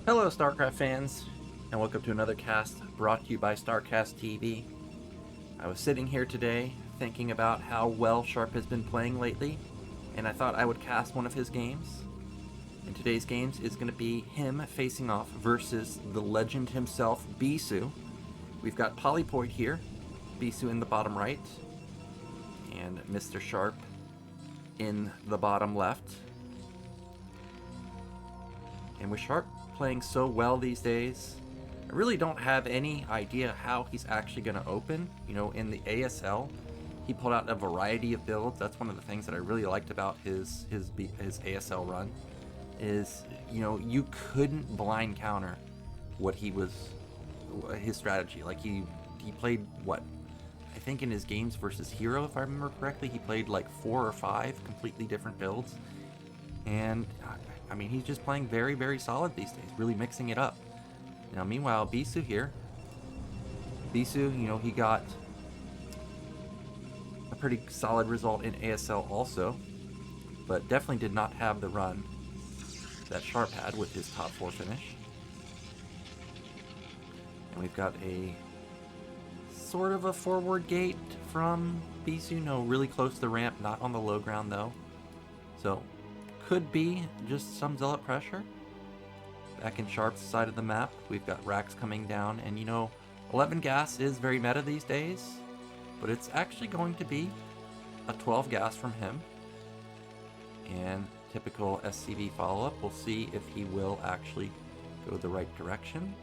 Hello, StarCraft fans, and welcome to another cast brought to you by StarCastTV. I was sitting here today thinking about how well Sharp has been playing lately, and I thought I would cast one of his games. And today's games is going to be him facing off versus the legend himself, Bisu. We've got Polypoid here, Bisu in the bottom right, and Mr. Sharp in the bottom left. And with Sharp playing so well these days, I really don't have any idea how he's actually going to open. You know, in the ASL, he pulled out a variety of builds. That's one of the things that I really liked about his ASL run, is, you know, you couldn't blind counter what he was, his strategy. Like he played, what, I think in his games versus Hero, if I remember correctly, he played like 4 or 5 completely different builds. And I mean, he's just playing very, very solid these days, really mixing it up. Now, meanwhile, Bisu here. Bisu, you know, he got a pretty solid result in ASL also, but definitely did not have the run that Sharp had with his top 4 finish. And we've got a sort of a forward gate from Bisu, no, really close to the ramp, not on the low ground though. So, could be just some Zealot pressure. Back in Sharp's side of the map, we've got racks coming down, and you know, 11 gas is very meta these days, but it's actually going to be a 12 gas from him. And typical SCV follow-up, we'll see if he will actually go the right direction.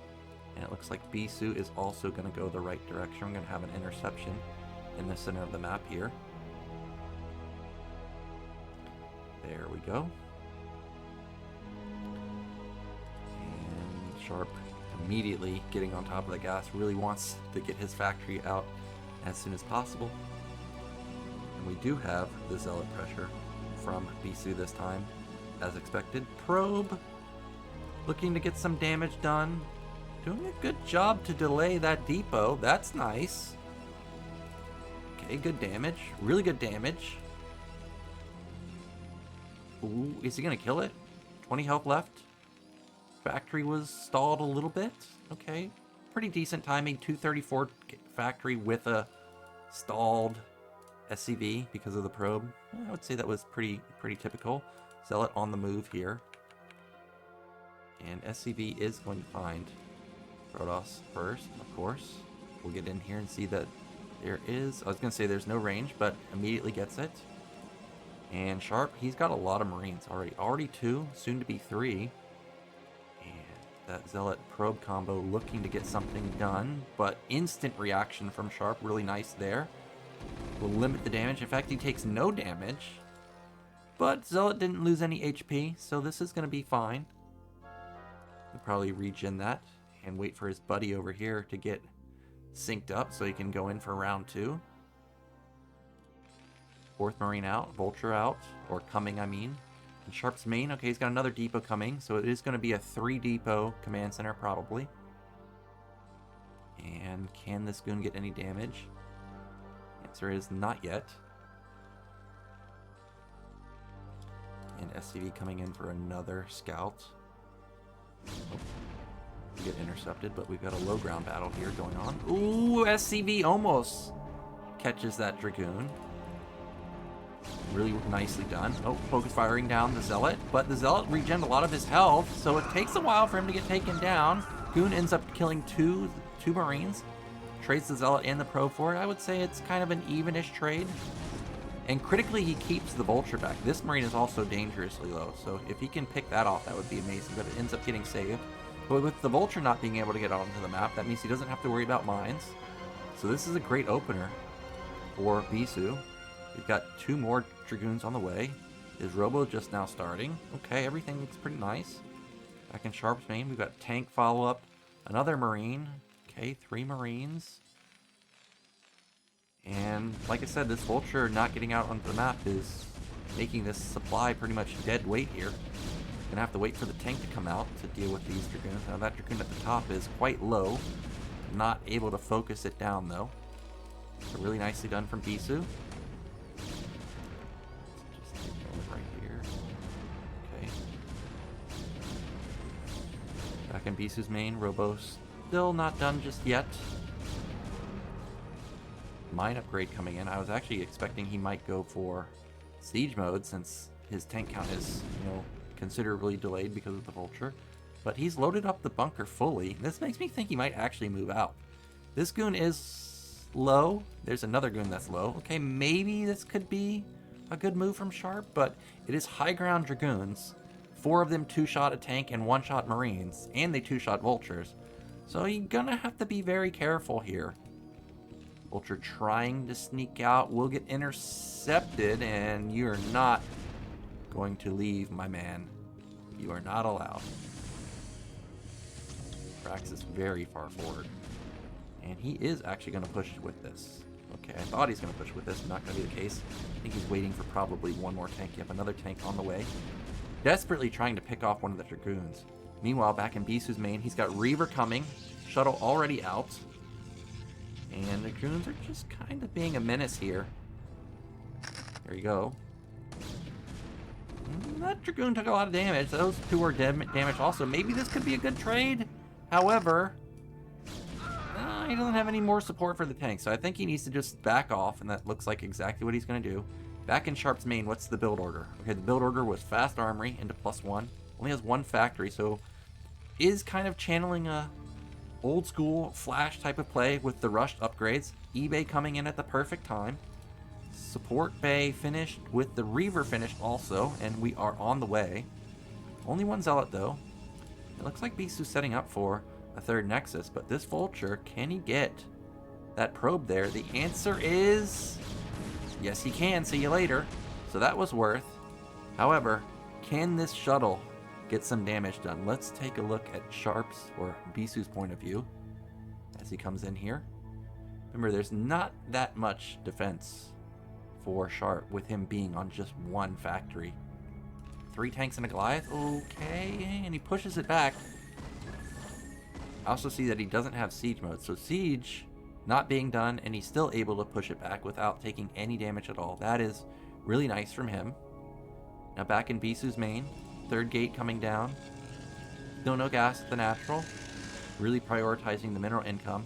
And it looks like Bisu is also going to go the right direction. We're going to have an interception in the center of the map here. There we go. And Sharp immediately getting on top of the gas, really wants to get his factory out as soon as possible. And we do have the Zealot pressure from Bisu this time, as expected. Probe, looking to get some damage done. Doing a good job to delay that depot. That's nice. Okay, good damage. Really good damage. Ooh, is he gonna kill it? 20 health left. Factory was stalled a little bit. Okay, pretty decent timing. 234 factory with a stalled SCV because of the probe. I would say that was pretty typical. Zealot on the move here. And SCV is going to find Protoss first, of course. We'll get in here and see that there is, I was gonna say there's no range, but immediately gets it. And Sharp, he's got a lot of Marines already 2, soon to be 3. And that Zealot probe combo looking to get something done, but instant reaction from Sharp, really nice there. Will limit the damage. In fact, he takes no damage, but Zealot didn't lose any HP, so this is going to be fine. He'll probably regen that and wait for his buddy over here to get synced up so he can go in for round 2. 4th Marine out, Vulture out, or coming, I mean. And Sharp's main, okay, he's got another depot coming, so it is going to be a 3 depot command center, probably. And can this goon get any damage? Answer is not yet. And SCV coming in for another scout. Oh, we get intercepted, but we've got a low ground battle here going on. Ooh, SCV almost catches that Dragoon. Really nicely done. Oh, focus firing down the Zealot, but the Zealot regened a lot of his health, so it takes a while for him to get taken down. Goon ends up killing two Marines, trades the Zealot and the probe for it. I would say it's kind of an evenish trade. And critically, he keeps the Vulture back. This Marine is also dangerously low, so if he can pick that off, that would be amazing, but it ends up getting saved. But with the Vulture not being able to get onto the map, that means he doesn't have to worry about mines. So this is a great opener for Bisu. We've got 2 more Dragoons on the way. Is Robo just now starting? Okay, everything looks pretty nice. Back in Sharp's main, we've got tank follow-up, another Marine. Okay, 3 Marines. And like I said, this Vulture not getting out onto the map is making this supply pretty much dead weight here. Gonna have to wait for the tank to come out to deal with these Dragoons. Now that Dragoon at the top is quite low. Not able to focus it down though. So really nicely done from Bisu. Back in Bisu's main, Robo still not done just yet. Mine upgrade coming in. I was actually expecting he might go for siege mode since his tank count is, considerably delayed because of the vulture. But he's loaded up the bunker fully. This makes me think he might actually move out. This goon is low. There's another goon that's low. Okay, maybe this could be a good move from Sharp, but it is high ground dragoons. 4 of them 2-shot a tank and 1-shot marines, and they 2-shot vultures. So you're gonna have to be very careful here. Vulture trying to sneak out will get intercepted, and you're not going to leave, my man. You are not allowed. Rax is very far forward. And he is actually going to push with this. Okay, I thought he's going to push with this. Not going to be the case. I think he's waiting for probably one more tank. Yep, another tank on the way. Desperately trying to pick off one of the dragoons. Meanwhile, back in Bisu's main, he's got Reaver coming. Shuttle already out. And the dragoons are just kind of being a menace here. There you go. That dragoon took a lot of damage. Those 2 are damaged also. Maybe this could be a good trade. However, he doesn't have any more support for the tank, so I think he needs to just back off, and that looks like exactly what he's going to do. Back in Sharp's main, what's the build order? Okay, the build order was fast armory into +1. Only has 1 factory, so is kind of channeling a old school flash type of play with the rushed upgrades. eBay coming in at the perfect time. Support bay finished with the Reaver finished also, and we are on the way. Only 1 Zealot though. It looks like Bisu's setting up for a 3rd Nexus, but this Vulture, can he get that probe there? The answer is yes, he can. See you later. So that was worth. However, can this shuttle get some damage done? Let's take a look at Sharp's or Bisu's point of view as he comes in here. Remember, there's not that much defense for Sharp with him being on just 1 factory. 3 tanks and a Goliath. Okay, and he pushes it back. I also see that he doesn't have siege mode, so siege not being done, and he's still able to push it back without taking any damage at all. That is really nice from him. Now back in Bisu's main, 3rd gate coming down. Still no gas at the natural. Really prioritizing the mineral income.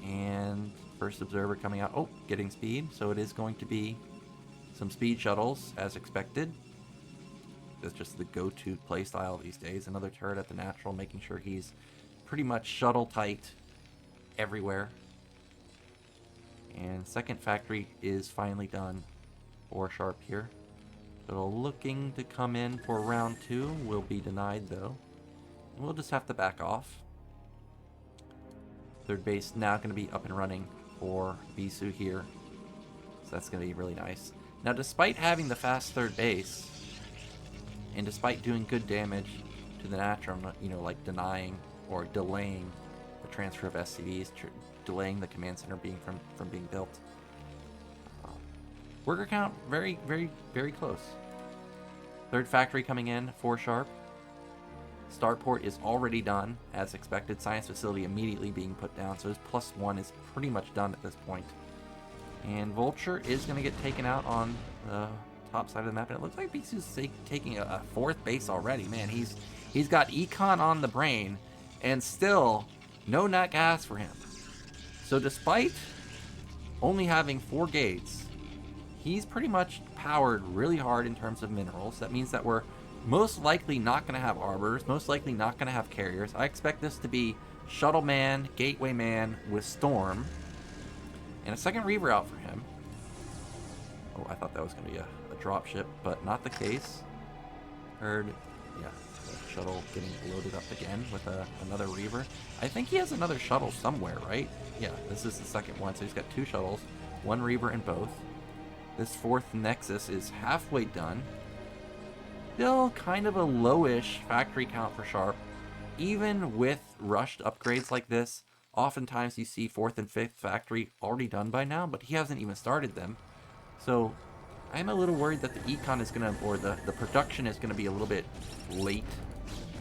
And first observer coming out. Oh, getting speed, so it is going to be some speed shuttles as expected. That's just the go-to playstyle these days. Another turret at the natural, making sure he's pretty much shuttle tight everywhere. And 2nd factory is finally done for Sharp here. So looking to come in for round 2. Will be denied though. And we'll just have to back off. 3rd base now going to be up and running for Bisu here. So that's going to be really nice. Now despite having the fast 3rd base, and despite doing good damage to the natural, like denying or delaying the transfer of SCVs, delaying the command center from being built. Worker count, very, very, very close. 3rd factory coming in for Sharp. Starport is already done, as expected. Science facility immediately being put down, so his +1 is pretty much done at this point. And Vulture is going to get taken out on the top side of the map, and it looks like Bisu's taking a 4th base already. Man, he's got Econ on the brain, and still no nat gas for him. So despite only having 4 gates, he's pretty much powered really hard in terms of minerals. That means that we're most likely not going to have arbors, most likely not going to have carriers. I expect this to be Shuttle Man, Gateway Man with Storm, and a 2nd Reaver out for him. Oh, I thought that was going to be a dropship, but not the case. Heard, yeah, the shuttle getting loaded up again with another Reaver. I think he has another shuttle somewhere, right? Yeah, this is the 2nd one, so he's got 2 shuttles, 1 Reaver in both. This 4th Nexus is halfway done. Still kind of a lowish factory count for Sharp. Even with rushed upgrades like this, oftentimes you see 4th and 5th factory already done by now, but he hasn't even started them. So I'm a little worried that the econ is going to, or the production is going to be a little bit late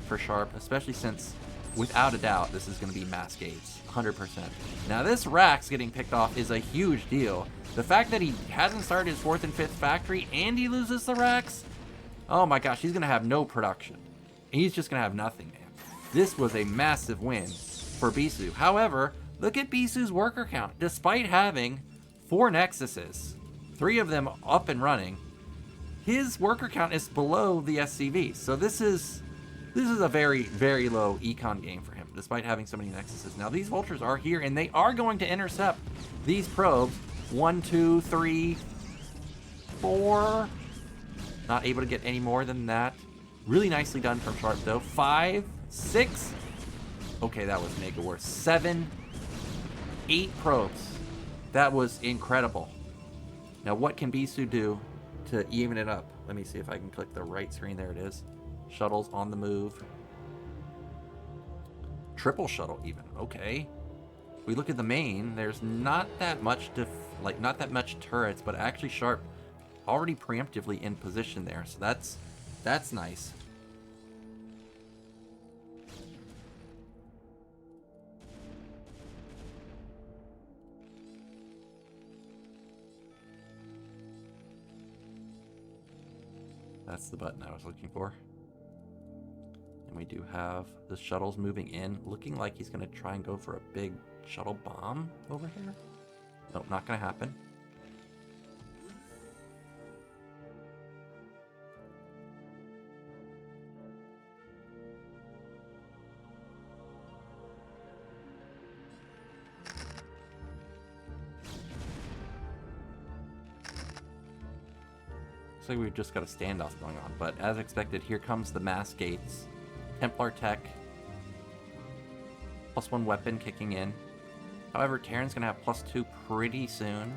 for Sharp, especially since, without a doubt, this is going to be mass gates, 100%. Now this Rax getting picked off is a huge deal. The fact that he hasn't started his 4th and 5th factory and he loses the Rax, oh my gosh, he's going to have no production. He's just going to have nothing, man. This was a massive win for Bisu. However, look at Bisu's worker count. Despite having 4 Nexuses, 3 of them up and running, his worker count is below the SCV. So this is a very, very low econ game for him, despite having so many Nexuses. Now, these vultures are here, and they are going to intercept these probes. 1, 2, 3, 4. Not able to get any more than that. Really nicely done from Sharp, though. 5, 6. Okay, that was mega worse. 7, 8 probes. That was incredible. Now, what can Bisu do to even it up? Let me see if I can click the right screen. There it is. Shuttles on the move. Triple shuttle even. Okay. We look at the main. There's not that much not that much turrets, but actually Sharp already preemptively in position there. So that's nice. That's the button I was looking for. And we do have the shuttles moving in, looking like he's going to try and go for a big shuttle bomb over here. Nope, not going to happen. Looks like we've just got a standoff going on, but as expected, here comes the mass gates. Templar tech. +1 weapon kicking in. However, Terran's going to have +2 pretty soon.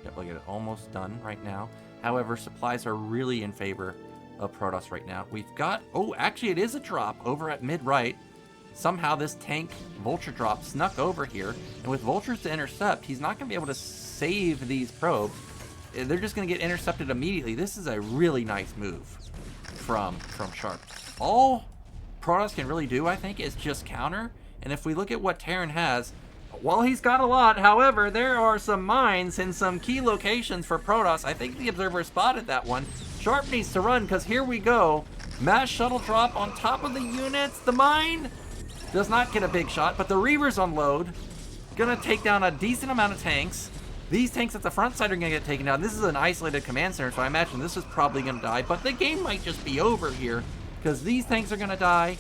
Yep, look at it, almost done right now. However, supplies are really in favor of Protoss right now. We've got... Oh, actually, it is a drop over at mid-right. Somehow this tank vulture drop snuck over here. And with vultures to intercept, he's not going to be able to save these probes. They're just going to get intercepted immediately. This is a really nice move from Sharp. All Protoss can really do, I think, is just counter. And if we look at what Terran has, well, he's got a lot. However, there are some mines in some key locations for Protoss. I think the Observer spotted that one. Sharp needs to run, because here we go. Mass shuttle drop on top of the units. The mine does not get a big shot, but the Reavers unload. Gonna take down a decent amount of tanks. These tanks at the front side are gonna get taken down. This is an isolated command center, so I imagine this is probably gonna die, but the game might just be over here, because these tanks are gonna die.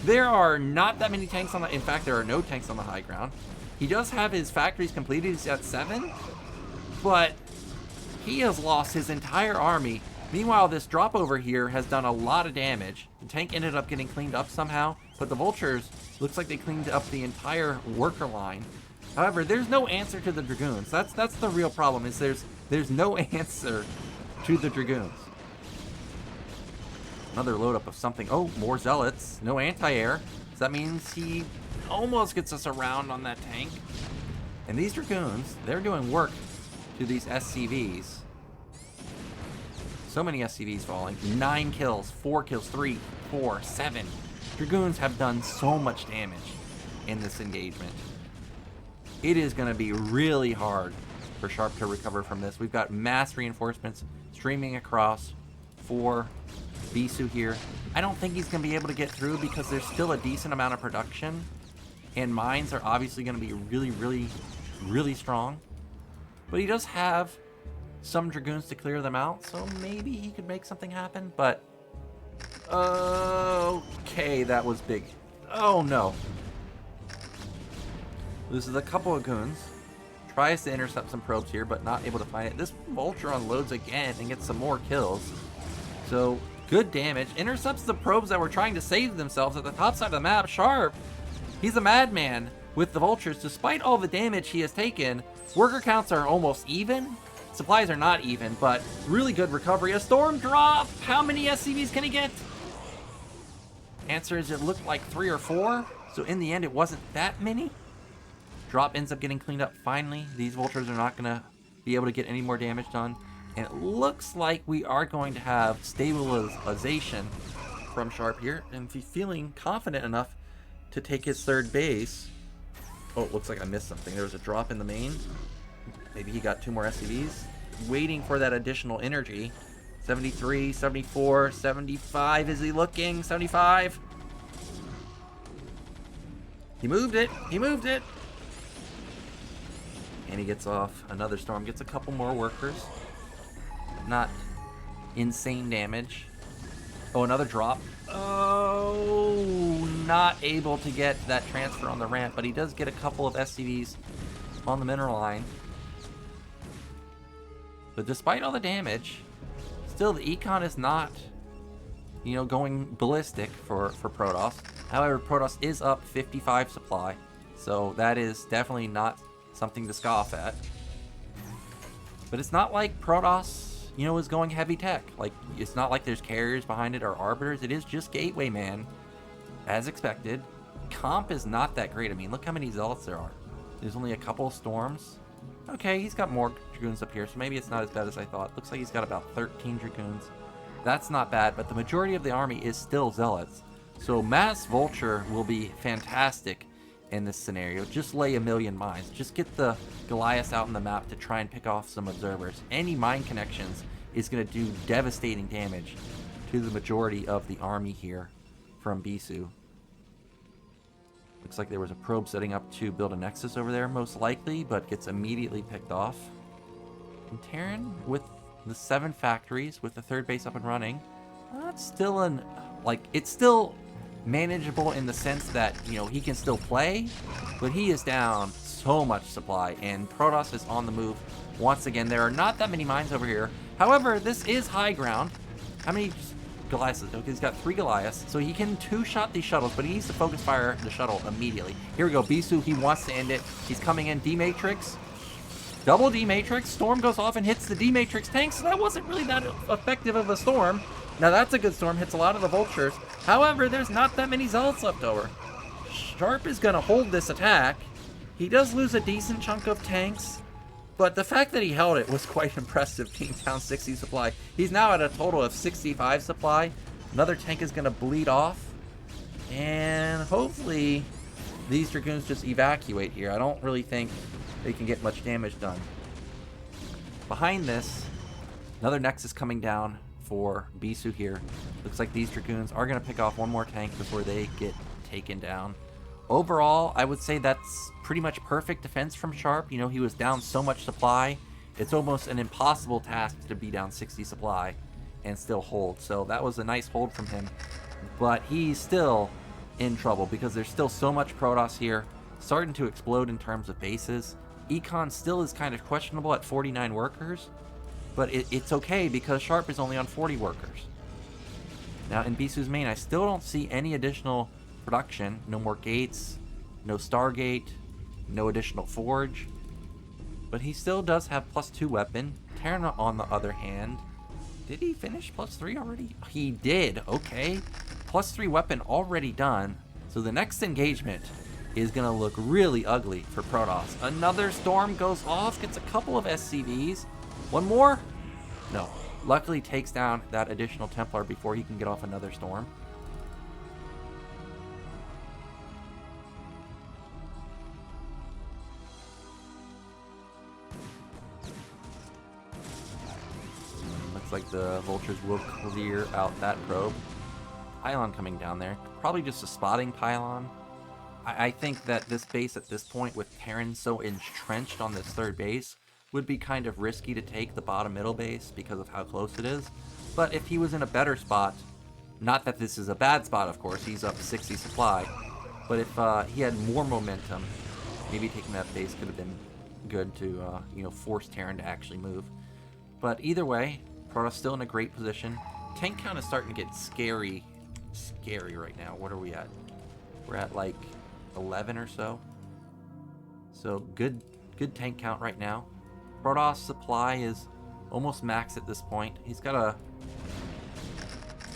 There are not that many tanks on the... In fact, there are no tanks on the high ground. He does have his factories completed. He's at 7, but he has lost his entire army. Meanwhile, this drop over here has done a lot of damage. The tank ended up getting cleaned up somehow, but the vultures, looks like they cleaned up the entire worker line. However, there's no answer to the Dragoons. That's the real problem, is there's no answer to the Dragoons. Another load up of something. Oh, more zealots. No anti-air. So that means he almost gets us around on that tank. And these Dragoons, they're doing work to these SCVs. So many SCVs falling. 9 kills, 4 kills, 3, 4, 7. Dragoons have done so much damage in this engagement. It is going to be really hard for Sharp to recover from this. We've got mass reinforcements streaming across for Bisu here. I don't think he's going to be able to get through because there's still a decent amount of production. And mines are obviously going to be really, really, really strong. But he does have some Dragoons to clear them out, so maybe he could make something happen. But, okay, that was big. Oh, no. Loses a couple of goons. Tries to intercept some probes here, but not able to find it. This vulture unloads again and gets some more kills. So, good damage. Intercepts the probes that were trying to save themselves at the top side of the map. Sharp, he's a madman with the vultures. Despite all the damage he has taken, worker counts are almost even. Supplies are not even, but really good recovery. A storm drop! How many SCVs can he get? Answer is it looked like 3 or 4. So in the end, it wasn't that many. Drop ends up getting cleaned up finally. These vultures are not going to be able to get any more damage done. And it looks like we are going to have stabilization from Sharp here. And if he's feeling confident enough to take his 3rd base. Oh, it looks like I missed something. There was a drop in the main. Maybe he got 2 more SCVs. Waiting for that additional energy. 73, 74, 75. Is he looking? 75. He moved it. He moved it. And he gets off another storm. Gets a couple more workers. Not insane damage. Oh, another drop. Oh, not able to get that transfer on the ramp, but he does get a couple of SCVs on the mineral line. But despite all the damage, still the econ is not, you know, going ballistic for Protoss. However, Protoss is up 55 supply, so that is definitely not something to scoff at. But it's not like Protoss, you know, is going heavy tech. Like, it's not like there's carriers behind it or arbiters. It is just Gateway Man, as expected. Comp is not that great. I mean, look how many Zealots there are. There's only a couple of Storms. Okay, he's got more Dragoons up here, so maybe it's not as bad as I thought. Looks like he's got about 13 Dragoons. That's not bad, but the majority of the army is still Zealots. So Mass Vulture will be fantastic in this scenario. Just lay a million mines. Just get the Goliaths out on the map to try and pick off some observers. Any mine connections is going to do devastating damage to the majority of the army here from Bisu. Looks like there was a probe setting up to build a nexus over there, most likely, but gets immediately picked off. And Terran, with the 7 factories, with the 3rd base up and running, it's still it's still manageable in the sense that, you know, he can still play, but he is down so much supply, and Protoss is on the move once again. There are not that many mines over here. However, this is high ground. How many Goliaths? Okay, he's got 3 Goliaths, so he can 2-shot these shuttles, but he needs to focus fire the shuttle immediately. Here we go, Bisu, he wants to end it. He's coming in, D-Matrix. Double D-Matrix, Storm goes off and hits the D-Matrix tank, so that wasn't really that effective of a Storm. Now that's a good Storm, hits a lot of the Vultures. However, there's not that many Zealots left over. Sharp is gonna hold this attack. He does lose a decent chunk of tanks, but the fact that he held it was quite impressive, being down 60 supply. He's now at a total of 65 supply. Another tank is gonna bleed off, and hopefully these Dragoons just evacuate here. I don't really think they can get much damage done. Behind this, another Nexus coming down for Bisu here. Looks like these Dragoons are going to pick off one more tank before they get taken down. Overall, I would say that's pretty much perfect defense from Sharp. You know, he was down so much supply. It's almost an impossible task to be down 60 supply and still hold. So that was a nice hold from him. But he's still in trouble because there's still so much Protoss here, starting to explode in terms of bases. Econ still is kind of questionable at 49 workers, but it's okay because Sharp is only on 40 workers. Now in Bisu's main, I still don't see any additional production. No more gates, no Stargate, no additional forge. But he still does have +2 weapon. Terran, on the other hand, did he finish +3 already? He did, okay. +3 weapon already done. So the next engagement is going to look really ugly for Protoss. Another Storm goes off, gets a couple of SCVs. One more? No. Luckily takes down that additional Templar before he can get off another Storm. Looks like the Vultures will clear out that probe. Pylon coming down there. Probably just a spotting pylon. I think that this base at this point, with Terran so entrenched on this 3rd base, would be kind of risky to take the bottom middle base because of how close it is. But if he was in a better spot, not that this is a bad spot, of course, he's up 60 supply, but if he had more momentum, maybe taking that base could have been good to you know, force Terran to actually move. But either way, Protoss still in a great position. Tank count is starting to get scary right now. What are we at? We're at like 11 or so. So good tank count right now. Protoss supply is almost max at this point. He's got a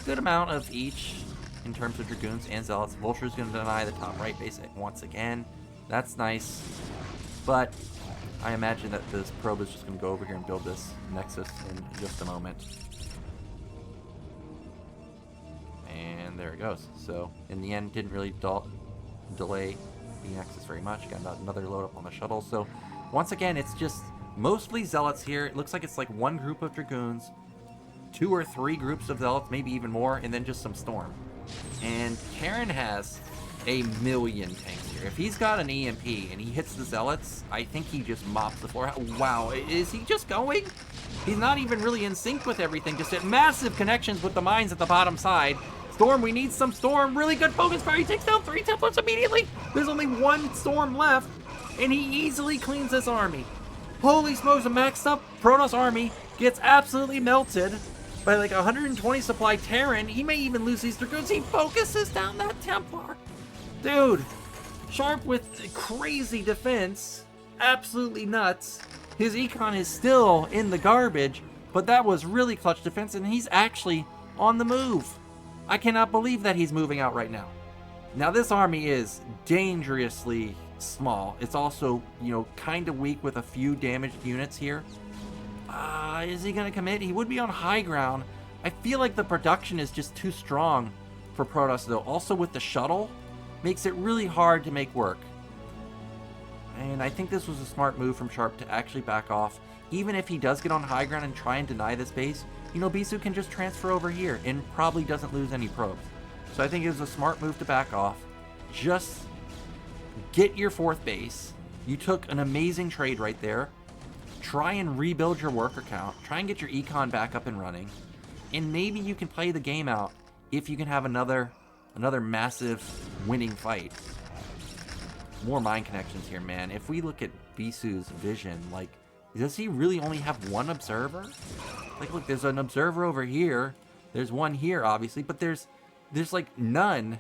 good amount of each in terms of Dragoons and Zealots. Vulture's going to deny the top right base once again. That's nice. But I imagine that this probe is just going to go over here and build this Nexus in just a moment. And there it goes. So in the end, didn't really delay the Nexus very much. Got another load up on the shuttle. So once again, it's just mostly Zealots here. It looks like it's like one group of Dragoons, 2 or 3 groups of Zealots, maybe even more, and then just some Storm. And Terran has a million tanks here. If he's got an EMP and he hits the Zealots, I think he just mops the floor. Wow, is he just going? He's not even really in sync with everything. Just at massive connections with the mines at the bottom side. Storm, we need some Storm. Really good focus fire. He takes down 3 Templars immediately. There's only 1 Storm left, and he easily cleans this army. Holy smokes, a maxed up Protoss army gets absolutely melted by like 120 supply Terran. He may even lose these Dragoons. He focuses down that Templar. Dude, Sharp with crazy defense. Absolutely nuts. His econ is still in the garbage, but that was really clutch defense, and he's actually on the move. I cannot believe that he's moving out right now. Now, this army is dangerously small. It's also, you know, kind of weak with a few damaged units here. Is he going to commit? He would be on high ground. I feel like the production is just too strong for Protoss, though. Also, with the shuttle, makes it really hard to make work. And I think this was a smart move from Sharp to actually back off. Even if he does get on high ground and try and deny this base, you know, Bisu can just transfer over here and probably doesn't lose any probes. So I think it was a smart move to back off. Just get your 4th base. You took an amazing trade right there. Try and rebuild your worker count. Try and get your econ back up and running. And maybe you can play the game out if you can have another massive winning fight. More mine connections here, man. If we look at Bisu's vision, like, does he really only have 1 observer? Like, look, there's an observer over here. There's 1 here, obviously, but there's like none.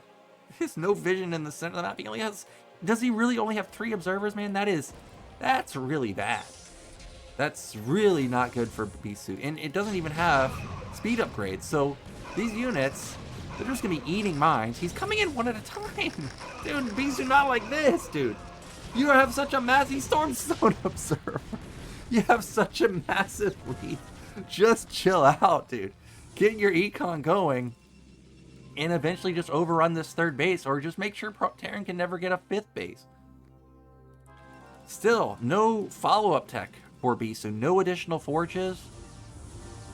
There's no vision in the center of the map. He only has, does he really only have 3 observers, man? That's really bad. That's really not good for Bisu. And it doesn't even have speed upgrades. So these units, they're just going to be eating mines. He's coming in 1 at a time. Dude, Bisu, not like this, dude. You have such a massive Storm Zone observer. You have such a massive lead. Just chill out, dude. Get your econ going and eventually just overrun this 3rd base, or just make sure Terran can never get a 5th base. Still, no follow-up tech for Bisu. No additional forges.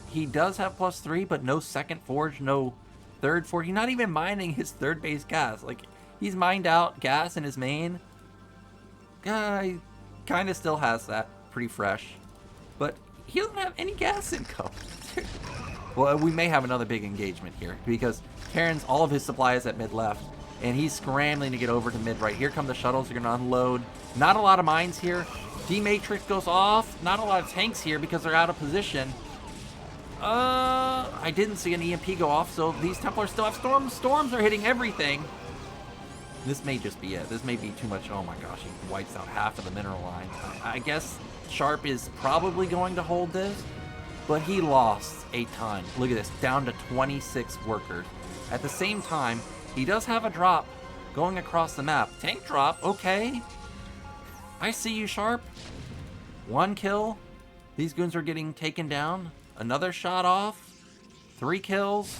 He does have +3, but no 2nd forge, no 3rd forge. He's not even mining his 3rd base gas. Like, he's mined out gas in his main. He kind of still has that pretty fresh, but he doesn't have any gas income. Well, we may have another big engagement here because Terran's all of his supplies at mid left, and he's scrambling to get over to mid right. Here come the shuttles. They're going to unload. Not a lot of mines here. D-Matrix goes off. Not a lot of tanks here because they're out of position. I didn't see an EMP go off, so these Templars still have storms. Storms are hitting everything. This may just be it. This may be too much. Oh my gosh, he wipes out half of the mineral line. I guess Sharp is probably going to hold this, but he lost a ton. Look at this, down to 26 workers. At the same time, he does have a drop going across the map. Tank drop, okay. I see you, Sharp. 1 kill. These goons are getting taken down. Another shot off. 3 kills.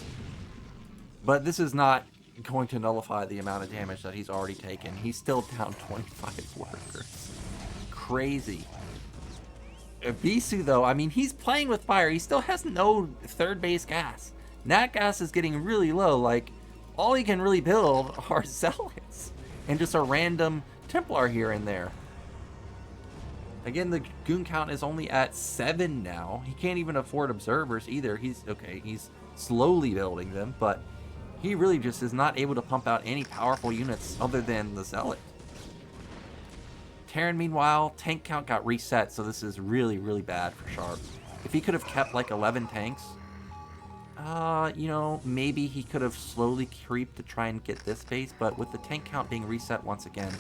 But this is not going to nullify the amount of damage that he's already taken. He's still down 25 workers. Crazy. Bisu, though, I mean, he's playing with fire. He still has no 3rd base gas. Nat gas is getting really low. Like, all he can really build are Zealots and just a random Templar here and there. Again, the goon count is only at 7 now. He can't even afford observers either. He's slowly building them, but he really just is not able to pump out any powerful units other than the Zealot. Terran, meanwhile, tank count got reset, so this is really, really bad for Sharp. If he could have kept like 11 tanks, you know, maybe he could have slowly creeped to try and get this base, but with the tank count being reset once again,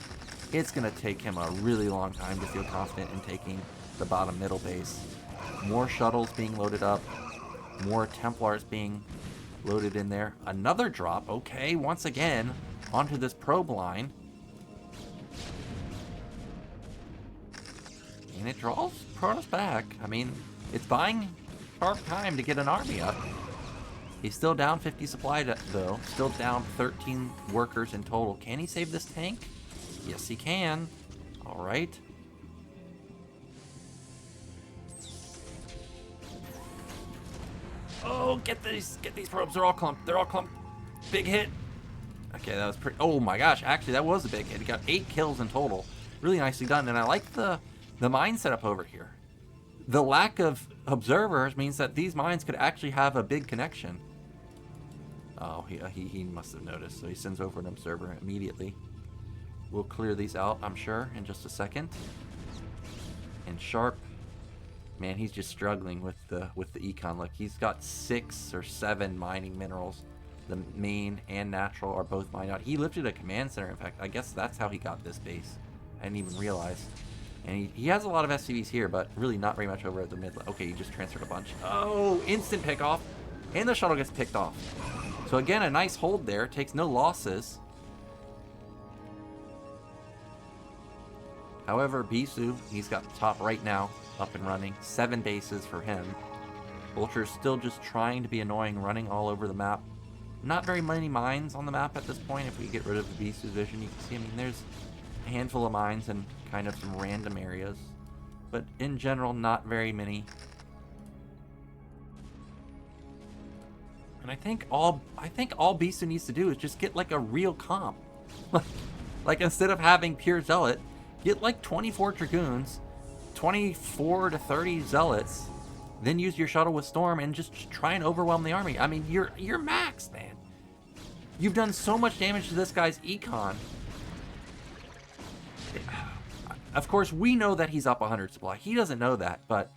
it's going to take him a really long time to feel confident in taking the bottom middle base. More shuttles being loaded up, more Templars being loaded in there. Another drop, okay, once again, onto this probe line. And it draws Protoss back. I mean, it's buying Sharp time to get an army up. He's still down 50 supply, though. Still down 13 workers in total. Can he save this tank? Yes, he can. All right. Oh, get these probes. They're all clumped. They're all clumped. Big hit. Okay, that was pretty... Oh my gosh, actually, that was a big hit. He got 8 kills in total. Really nicely done, and I like the mine setup over here. The lack of observers means that these mines could actually have a big connection. Oh, he must have noticed, so he sends over an observer immediately. We'll clear these out, I'm sure, in just a second. And Sharp, man, he's just struggling with the econ. Like, he's got 6 or 7 mining minerals. The main and natural are both mined out. He lifted a command center, in fact. I guess that's how he got this base. I didn't even realize. And he has a lot of SCVs here, but really not very much over at the mid. Okay, he just transferred a bunch. Oh, instant pick off. And the shuttle gets picked off. So again, a nice hold there. Takes no losses. However, Bisu, he's got the top right now, up and running. 7 bases for him. Vulture's still just trying to be annoying, running all over the map. Not very many mines on the map at this point. If we get rid of the Bisu's vision, you can see, I mean, there's a handful of mines and kind of some random areas. But in general, not very many. And I think all Bisu needs to do is just get like a real comp. Like instead of having pure zealot, get like 24 dragoons, 24 to 30 zealots, then use your shuttle with storm and just try and overwhelm the army. I mean, you're maxed, man. You've done so much damage to this guy's econ. Of course, we know that he's up 100 supply. He doesn't know that, but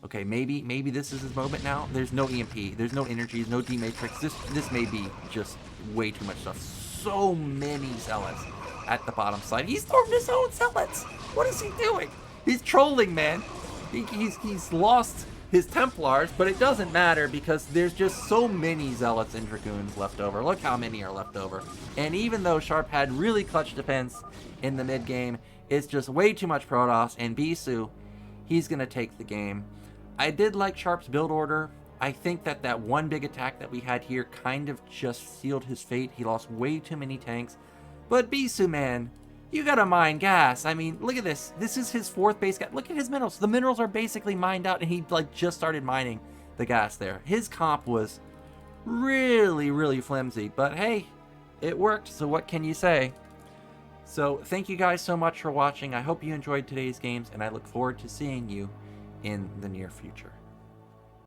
okay, maybe this is his moment now. There's no EMP, there's no energy, no D matrix. This may be just way too much stuff. So many zealots at the bottom side. He's throwing his own zealots. What is he doing? He's trolling, man. He's lost his Templars, but it doesn't matter because there's just so many zealots and dragoons left over. Look how many are left over. And even though Sharp had really clutch defense in the mid game, it's just way too much Protoss, and Bisu, he's gonna take the game. I did like Sharp's build order. I think that one big attack that we had here kind of just sealed his fate. He lost way too many tanks. But Bisu, man, you gotta mine gas. I mean, look at this. This is his 4th base gas. Look at his minerals. The minerals are basically mined out, and he like just started mining the gas there. His comp was really, really flimsy. But hey, it worked, so what can you say? So thank you guys so much for watching. I hope you enjoyed today's games, and I look forward to seeing you in the near future.